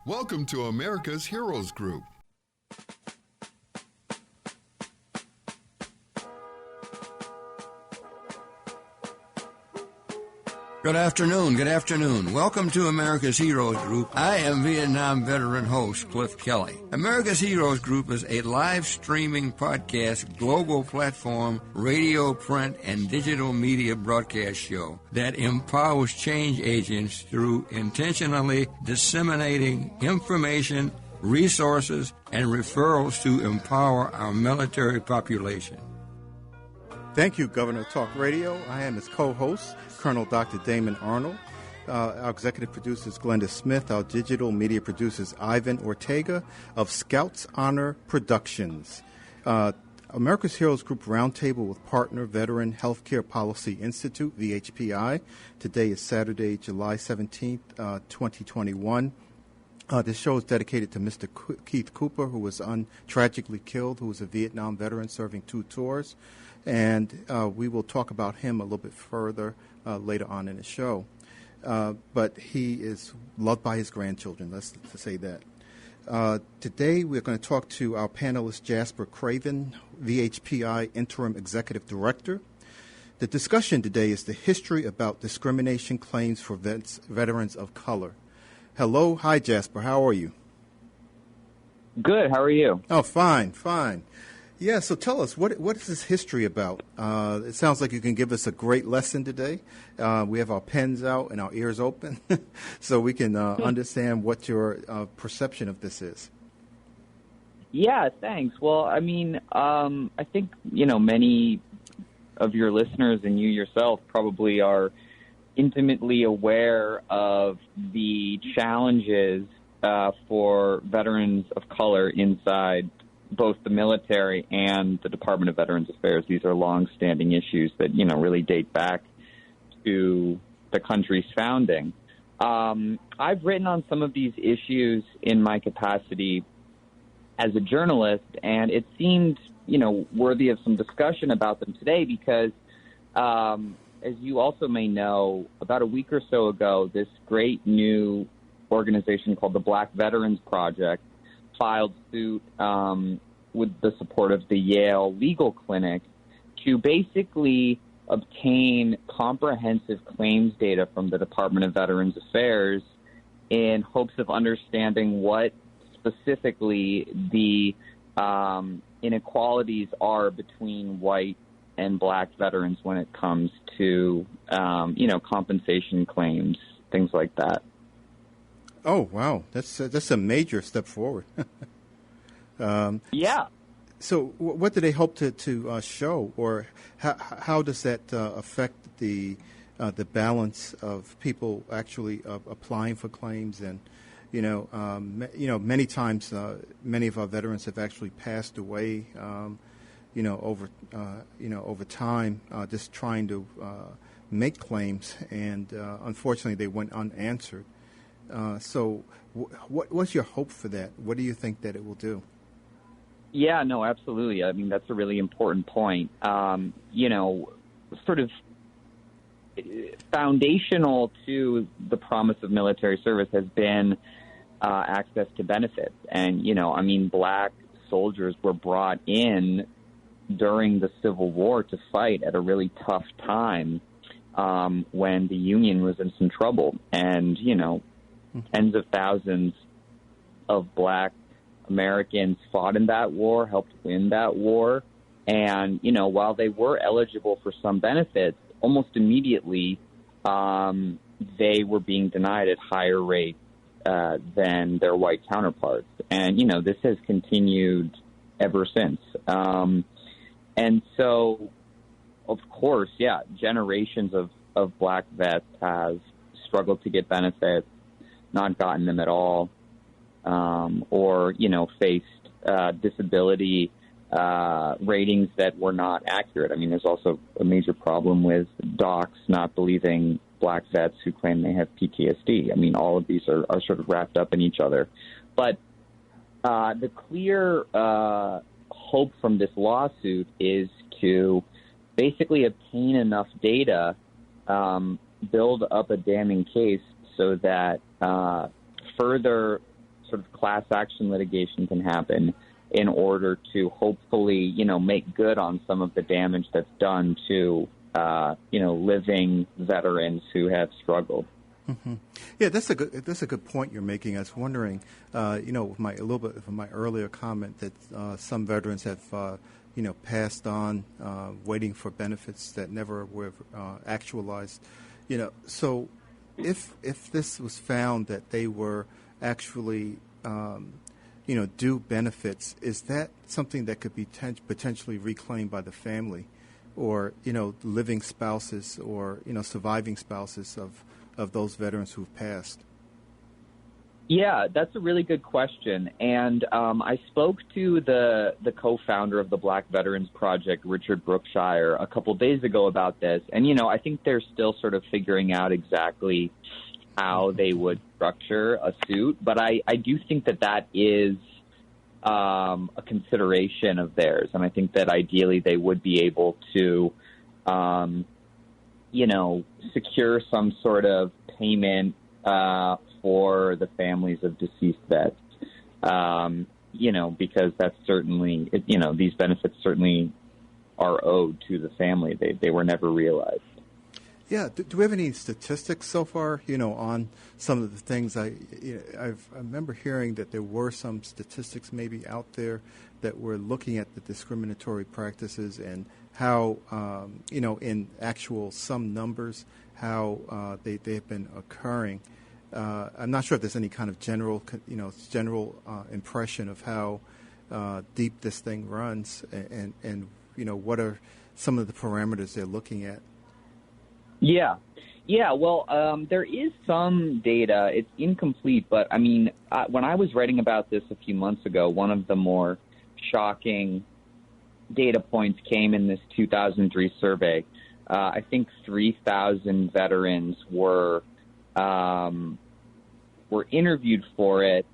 Welcome to America's Heroes Group. Good afternoon. Welcome to America's Heroes Group. I am Vietnam veteran host Cliff Kelly. America's Heroes Group is a live streaming podcast, global platform, radio, print, and digital media broadcast show that empowers change agents through intentionally disseminating information, resources, and referrals to empower our military population. Thank you, Governor Talk Radio. I am his co-host, Colonel Dr. Damon Arnold. Our executive producer is Glenda Smith. Our digital media producer is Ivan Ortega of Scouts Honor Productions. America's Heroes Group Roundtable with Partner Veteran Healthcare Policy Institute, VHPI. Today is Saturday, July 17th, 2021. This show is dedicated to Mr. Keith Cooper, who was tragically killed, who was a Vietnam veteran serving 2 tours. And we will talk about him a little bit further later on in the show. But he is loved by his grandchildren, let's say that. Today we're going to talk to our panelist, Jasper Craven, VHPI Interim Executive Director. The discussion today is the history about discrimination claims for veterans of color. Hello. Hi, Jasper. How are you? Good. How are you? Oh, fine. Yeah, so tell us, what is this history about? It sounds like you can give us a great lesson today. We have our pens out and our ears open so we can understand what your perception of this is. Yeah, thanks. Well, I mean, I think, many of your listeners and you yourself probably are intimately aware of the challenges for veterans of color inside both the military and the Department of Veterans Affairs. These are long-standing issues that, really date back to the country's founding. I've written on some of these issues in my capacity as a journalist, and it seemed, worthy of some discussion about them today because, as you also may know, about a week or so ago, this great new organization called the Black Veterans Project filed suit with the support of the Yale Legal Clinic to basically obtain comprehensive claims data from the Department of Veterans Affairs in hopes of understanding what specifically the inequalities are between white and black veterans when it comes to, compensation claims, things like that. Oh, wow. That's a major step forward. Yeah. So what do they hope to show, or how does that affect the balance of people actually applying for claims? And, many times many of our veterans have actually passed away, over time, just trying to make claims, and unfortunately they went unanswered. So what's your hope for that? What do you think that it will do? Yeah, no, absolutely. I mean, that's a really important point. Sort of foundational to the promise of military service has been access to benefits. And, black soldiers were brought in during the Civil War to fight at a really tough time when the Union was in some trouble. And, tens of thousands of black Americans fought in that war, helped win that war. And, while they were eligible for some benefits, almost immediately they were being denied at higher rates than their white counterparts. And, this has continued ever since. And so, of course, generations of black vets have struggled to get benefits, not gotten them at all, or, faced disability ratings that were not accurate. I mean, there's also a major problem with docs not believing black vets who claim they have PTSD. I mean, all of these are sort of wrapped up in each other. But the clear hope from this lawsuit is to basically obtain enough data, build up a damning case so that further sort of class action litigation can happen in order to hopefully, make good on some of the damage that's done to, living veterans who have struggled. Mm-hmm. Yeah, that's a good point you're making. I was wondering, with a little bit of my earlier comment that some veterans have, passed on, waiting for benefits that never were actualized. So if this was found that they were actually, due benefits, is that something that could be potentially reclaimed by the family, or living spouses, or surviving spouses of those veterans who've passed? Yeah, that's a really good question. And I spoke to the co-founder of the Black Veterans Project, Richard Brookshire, a couple days ago about this. And, I think they're still sort of figuring out exactly how they would structure a suit. But I do think that is a consideration of theirs. And I think that ideally they would be able to secure some sort of payment for the families of deceased vets, because that's certainly, these benefits certainly are owed to the family. They were never realized. Yeah. Do we have any statistics so far, on some of the things? I remember hearing that there were some statistics maybe out there that were looking at the discriminatory practices and how, in actual some numbers, how they've been occurring. I'm not sure if there's any kind of general impression of how deep this thing runs, and what are some of the parameters they're looking at. Yeah. Well, there is some data. It's incomplete, but I mean, when I was writing about this a few months ago, one of the more shocking data points came in this 2003 survey. I think 3,000 veterans were interviewed for it,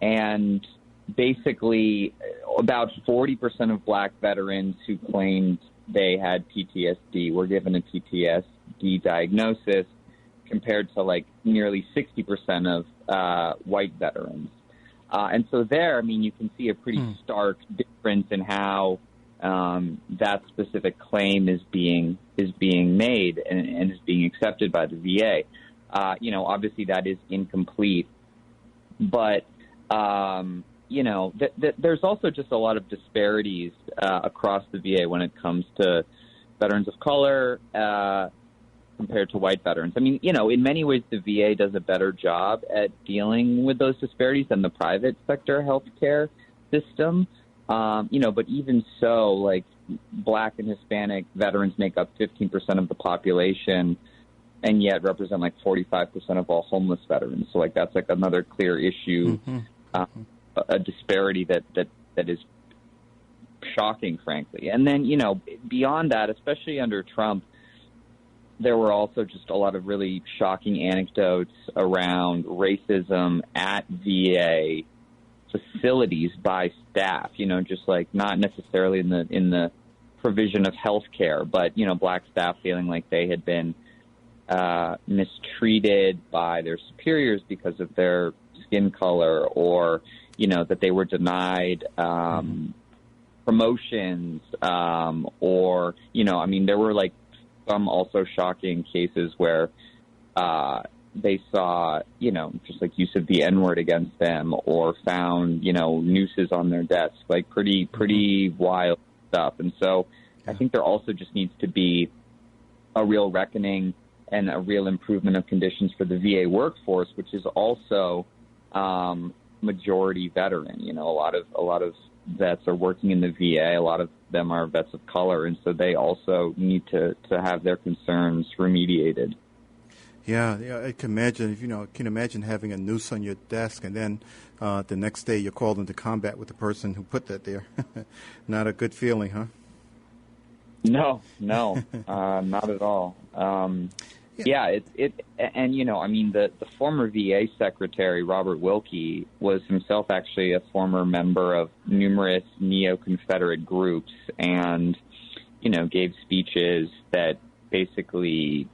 and basically about 40% of Black veterans who claimed they had PTSD were given a PTSD diagnosis, compared to like nearly 60% of white veterans. And so there, I mean, you can see a pretty stark difference in how that specific claim is being made and is being accepted by the VA. Obviously that is incomplete, but there's also just a lot of disparities across the VA when it comes to veterans of color compared to white veterans. I mean, in many ways, the VA does a better job at dealing with those disparities than the private sector healthcare system. But even so, like, Black and Hispanic veterans make up 15% of the population, and yet represent like 45% of all homeless veterans. So like that's like another clear issue, a disparity that is shocking, frankly. And then, beyond that, especially under Trump, there were also just a lot of really shocking anecdotes around racism at VA facilities by staff, just like not necessarily in the provision of health care, but, Black staff feeling like they had been mistreated by their superiors because of their skin color, or, that they were denied promotions, or, there were like some also shocking cases where they saw, just like use of the N-word against them, or found, nooses on their desks, like pretty wild stuff. And so I think there also just needs to be a real reckoning and a real improvement of conditions for the VA workforce, which is also majority veteran. A lot of vets are working in the VA. A lot of them are vets of color, and so they also need to have their concerns remediated. Yeah, I can imagine. Can imagine having a noose on your desk, and then the next day you're called into combat with the person who put that there. Not a good feeling, huh? No, not at all. The former VA secretary, Robert Wilkie, was himself actually a former member of numerous neo-Confederate groups, and, gave speeches that basically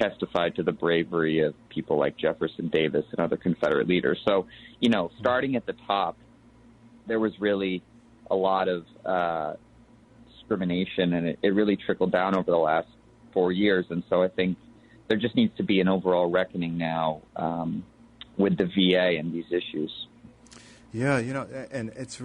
testified to the bravery of people like Jefferson Davis and other Confederate leaders. So, starting at the top, there was really a lot of discrimination, and it really trickled down over the last 4 years. And so I think there just needs to be an overall reckoning now with the VA and these issues. Yeah, and it's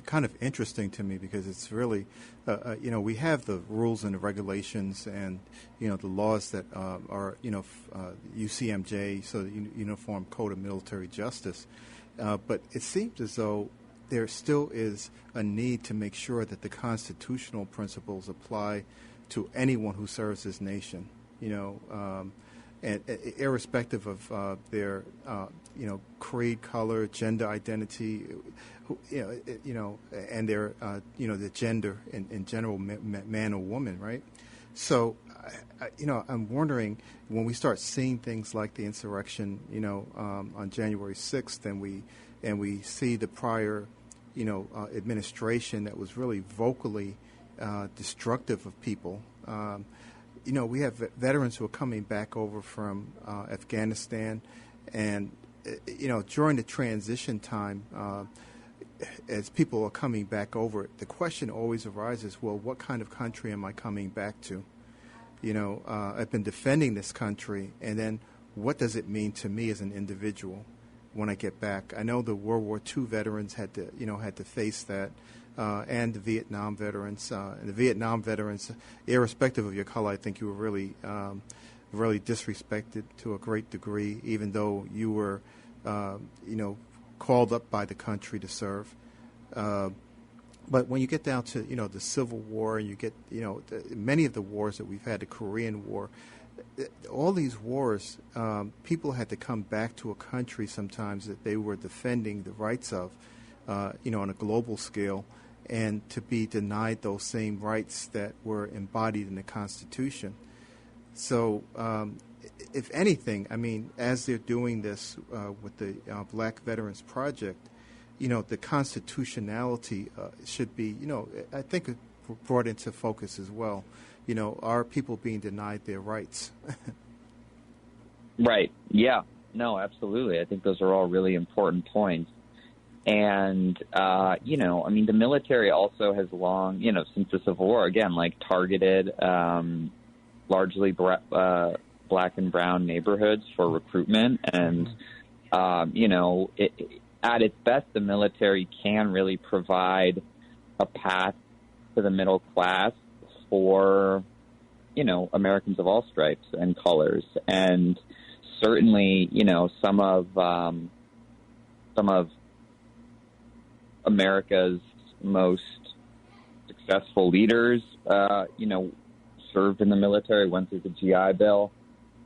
kind of interesting to me because it's really, we have the rules and the regulations and, the laws that are, UCMJ, so the Uniform Code of Military Justice. But it seems as though there still is a need to make sure that the constitutional principles apply to anyone who serves this nation, and irrespective of their, creed, color, gender identity, and their, the gender in general, man or woman, right? So, I'm wondering when we start seeing things like the insurrection, on January 6th, and we see the prior, administration that was really vocally destructive of people. We have veterans who are coming back over from Afghanistan, and during the transition time, as people are coming back over, the question always arises: well, what kind of country am I coming back to? I've been defending this country, and then what does it mean to me as an individual when I get back? I know the World War II veterans had to face that. And the Vietnam veterans. And the Vietnam veterans, irrespective of your color, I think you were really, really disrespected to a great degree, even though you were, called up by the country to serve. But when you get down to, the Civil War, and you get, many of the wars that we've had, the Korean War, all these wars, people had to come back to a country sometimes that they were defending the rights of, on a global scale, and to be denied those same rights that were embodied in the Constitution. So, if anything, as they're doing this with the Black Veterans Project, the constitutionality should be, I think, brought into focus as well. Are people being denied their rights? Right. Yeah. No, absolutely. I think those are all really important points. And, the military also has long, since the Civil War, again, targeted largely black and brown neighborhoods for recruitment. And, at its best, the military can really provide a path to the middle class for, Americans of all stripes and colors. And certainly, some of America's most successful leaders, served in the military, went through the GI Bill.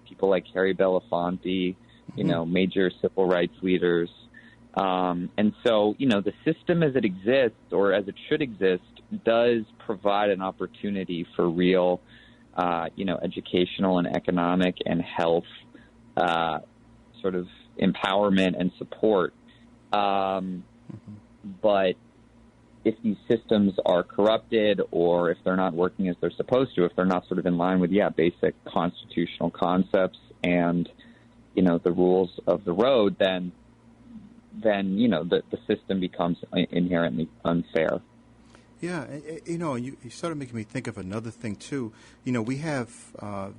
People like Harry Belafonte, major civil rights leaders. And so, the system as it exists, or as it should exist, does provide an opportunity for real, educational and economic and health sort of empowerment and support. But if these systems are corrupted, or if they're not working as they're supposed to, if they're not sort of in line with, basic constitutional concepts and, the rules of the road, then the system becomes inherently unfair. Yeah, you started making me think of another thing, too. We have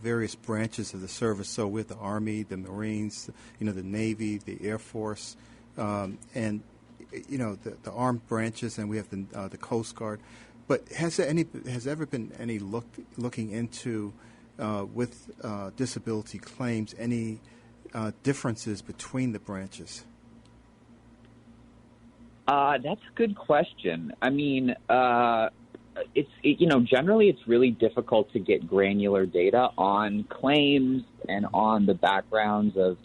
various branches of the service. So we have the Army, the Marines, the Navy, the Air Force, and the armed branches, and we have the Coast Guard. But has ever been any looking into with disability claims any differences between the branches? That's a good question. Generally it's really difficult to get granular data on claims and on the backgrounds of,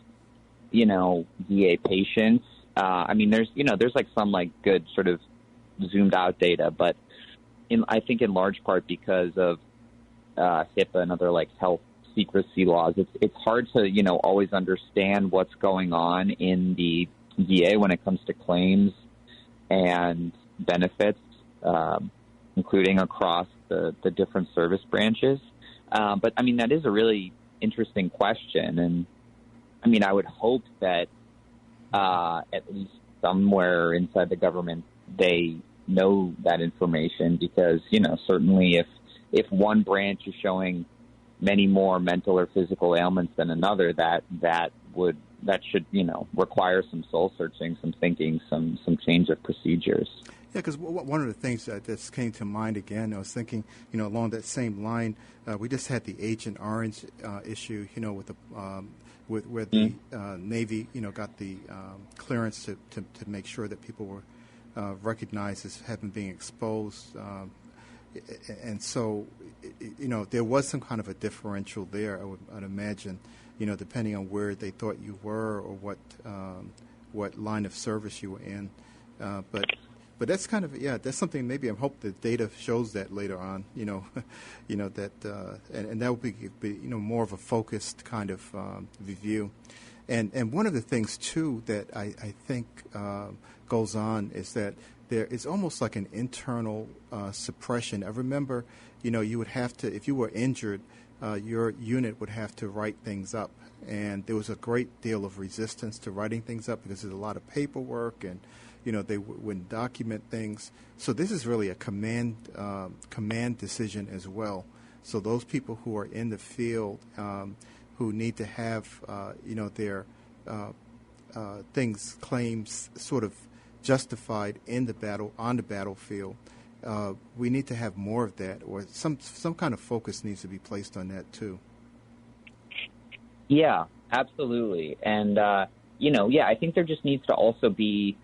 VA patients. There's some good sort of zoomed out data, but I think in large part because of HIPAA and other health secrecy laws, it's hard to always understand what's going on in the VA when it comes to claims and benefits, including across the different service branches. But that is a really interesting question. And I mean, I would hope that at least somewhere inside the government they know that information, because, you know, certainly if one branch is showing many more mental or physical ailments than another, that should, you know, require some soul searching, some thinking, some change of procedures. Yeah, because one of the things that just came to mind again, I was thinking, you know, along that same line, we just had the Agent Orange issue, you know, with the where the Navy, you know, got the clearance to make sure that people were recognized as having been exposed, and so, you know, there was some kind of a differential there. I'd imagine, you know, depending on where they thought you were or what line of service you were in, But that's kind of, that's something maybe I hope the data shows that later on, you know, that, and that would be, you know, more of a focused kind of review. And one of the things, too, that I think goes on is that there is almost like an internal suppression. I remember, you know, you would have to, if you were injured, your unit would have to write things up. And there was a great deal of resistance to writing things up because there's a lot of paperwork and, you know, they wouldn't document things. So this is really a command decision as well. So those people who are in the field who need to have, you know, their claims sort of justified in the battle, on the battlefield, we need to have more of that, or some kind of focus needs to be placed on that too. Yeah, absolutely. And, you know, I think there just needs to also be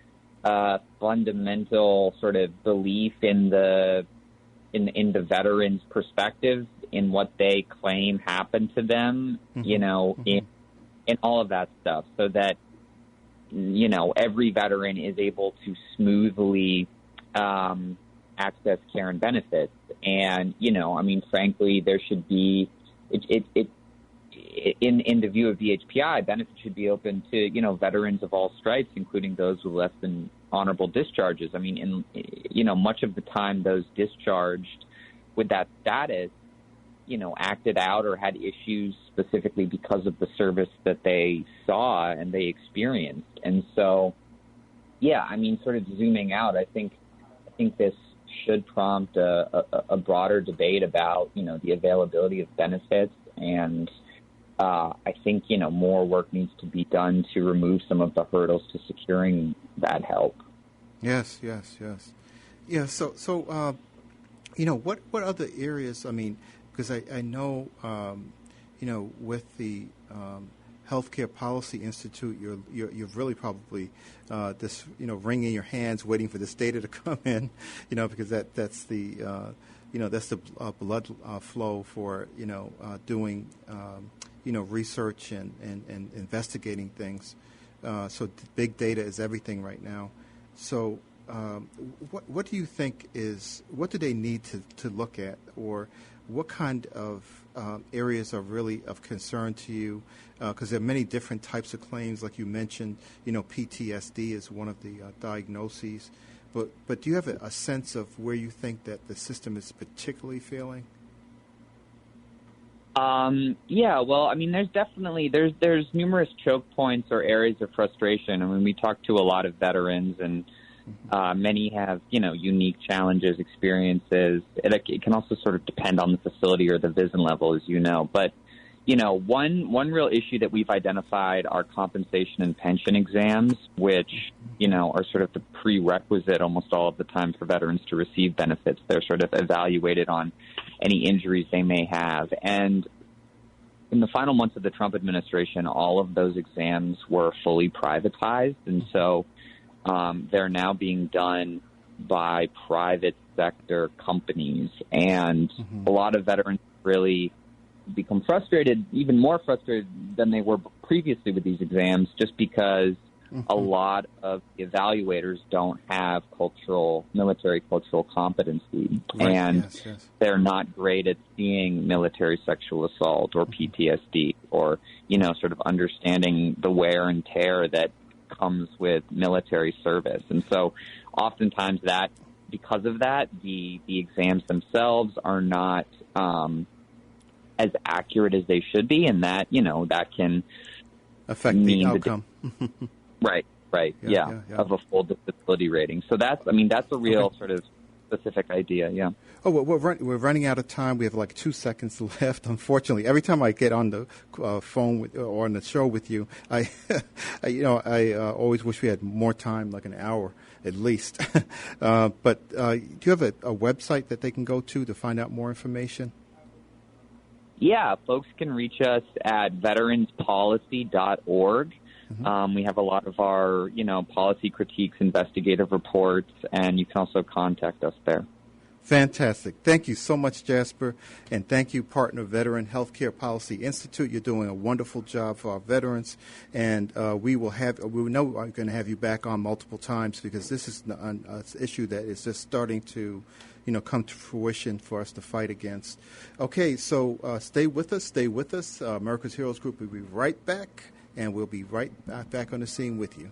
fundamental sort of belief in the veterans' perspective, in what they claim happened to them, you know, in all of that stuff, so that, you know, every veteran is able to smoothly access care and benefits. And, you know, I mean, frankly, there should be in the view of VHPI, benefits should be open to, you know, veterans of all stripes, including those with less than honorable discharges. I mean, you know, much of the time those discharged with that status, you know, acted out or had issues specifically because of the service that they saw and they experienced. And so, I mean, sort of zooming out, I think this should prompt a broader debate about, you know, the availability of benefits. And I think, you know, more work needs to be done to remove some of the hurdles to securing that help. Yes. Yeah. So you know, what other areas? I mean, because I know, you know, with the Healthcare Policy Institute, you're really probably this, you know, wringing your hands waiting for this data to come in, you know, because that's the you know, that's the blood flow for, you know, doing you know, research and investigating things. So big data is everything right now. So what do you think what do they need to look at, or what kind of areas are really of concern to you? Because there are many different types of claims, like you mentioned, you know, PTSD is one of the diagnoses. But do you have a sense of where you think that the system is particularly failing? Well, I mean, there's numerous choke points or areas of frustration. I mean, we talk to a lot of veterans, and many have, you know, unique challenges, experiences. It can also sort of depend on the facility or the VISN level, as you know. But, you know, one real issue that we've identified are compensation and pension exams, which, you know, are sort of the prerequisite almost all of the time for veterans to receive benefits. They're sort of evaluated on any injuries they may have. And in the final months of the Trump administration, all of those exams were fully privatized. And so they're now being done by private sector companies. And a lot of veterans really become frustrated, even more frustrated than they were previously with these exams, just because a lot of evaluators don't have military cultural competency, and they're not great at seeing military sexual assault or PTSD, or, you know, sort of understanding the wear and tear that comes with military service. And so oftentimes because of that, the exams themselves are not as accurate as they should be, and that, that can affect the outcome. Right, yeah, of a full disability rating. So that's a real sort of specific idea, yeah. Oh, well, we're running out of time. We have like 2 seconds left. Unfortunately, every time I get on the phone or on the show with you, I always wish we had more time, like an hour at least. But do you have a website that they can go to find out more information? Yeah, folks can reach us at veteranspolicy.org. We have a lot of our, policy critiques, investigative reports, and you can also contact us there. Fantastic. Thank you so much, Jasper, and thank you, partner Veteran Healthcare Policy Institute. You're doing a wonderful job for our veterans, and we know we're going to have you back on multiple times because this is an issue that is just starting to come to fruition for us to fight against. Okay, so stay with us. America's Heroes Group will be right back, and we'll be right back on the scene with you.